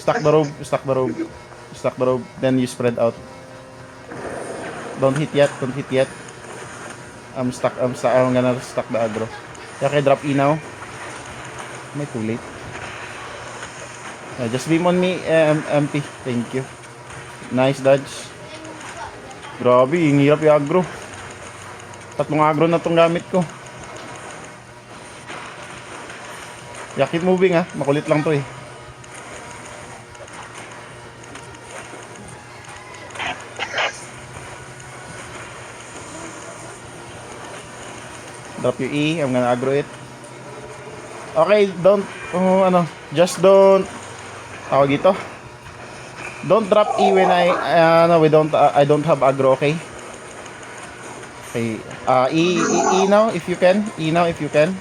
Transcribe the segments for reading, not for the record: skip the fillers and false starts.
Stack the rope, stack the rope. Stack the rope, then you spread out. Don't hit yet, don't hit yet. I'm gonna stack the aggro. Okay, drop E now. Am I too late? Just beam on me, MP. Thank you. Nice dodge. Grabe, yung hirap yung aggro. Tatlong aggro na tong gamit ko. Yeah, keep moving ha. Makulit lang to eh. Drop your E. I'm gonna aggro it. Okay, don't, just don't, tawag ito. Don't drop E when I don't have aggro, okay? Okay, E now if you can. E now if you can.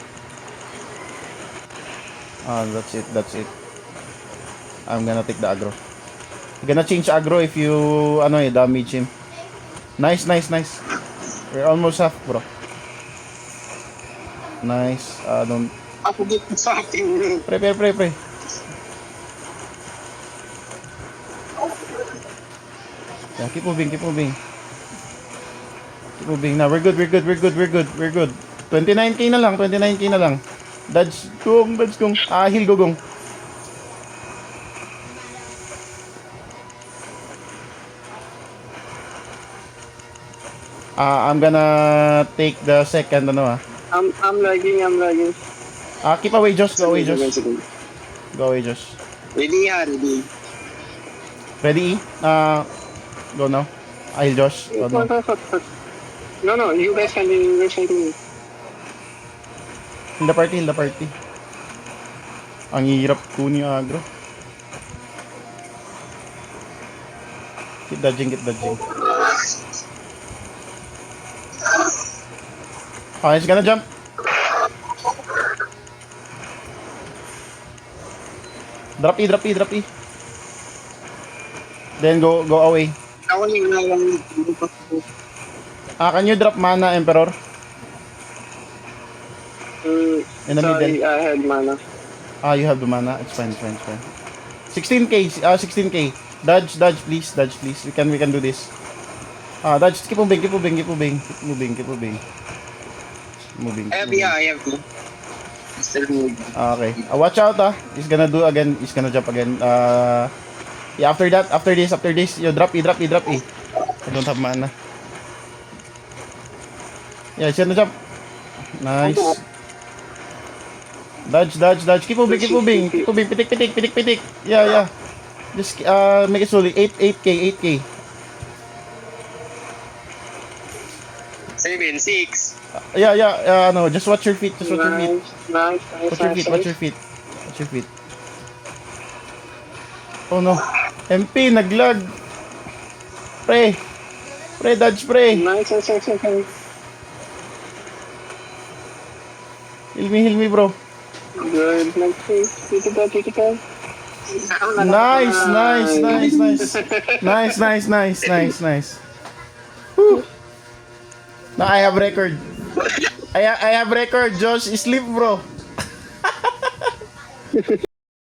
That's it. I'm gonna take the aggro. I'm gonna change aggro if you, damage him. Nice. We're almost half, bro. Nice, don't. Ako dito sa ating... Pre. Yeah, keep moving. Keep moving na. We're good. 29k na lang. Dodge kong. Heal gugong. I'm gonna take the second, I'm lagging. Keep away, Josh. Go away, Josh. Ready. Ready? Go now. I'll Josh. Go now. No, you guys can do me. In the party. Ang hirap kunin yung aggro. Keep dodging. He's gonna jump. Drop E. Then go away. Ako lang. Can you drop mana, Emperor? In the sorry, middle. I had mana. You have the mana. It's fine. 16k. Dodge, please. We can do this. Dodge. Keep moving. I have to. Still moving. Okay. Watch out, He's gonna jump again. Yeah, after this, you drop E. I don't have mana. Yeah, he's gonna jump. Nice. Dodge. Keep moving. Pitik. Yeah. Just make it slowly. 8k. 7-6. Yeah. No, just watch your feet. Nice. Watch your feet. Oh no. MP, naglag. Pre, dodge, pre. Nice. Heal me, bro. Good. Critical. Nice. Whew. Now I have record. I have record, Josh. Sleep, bro.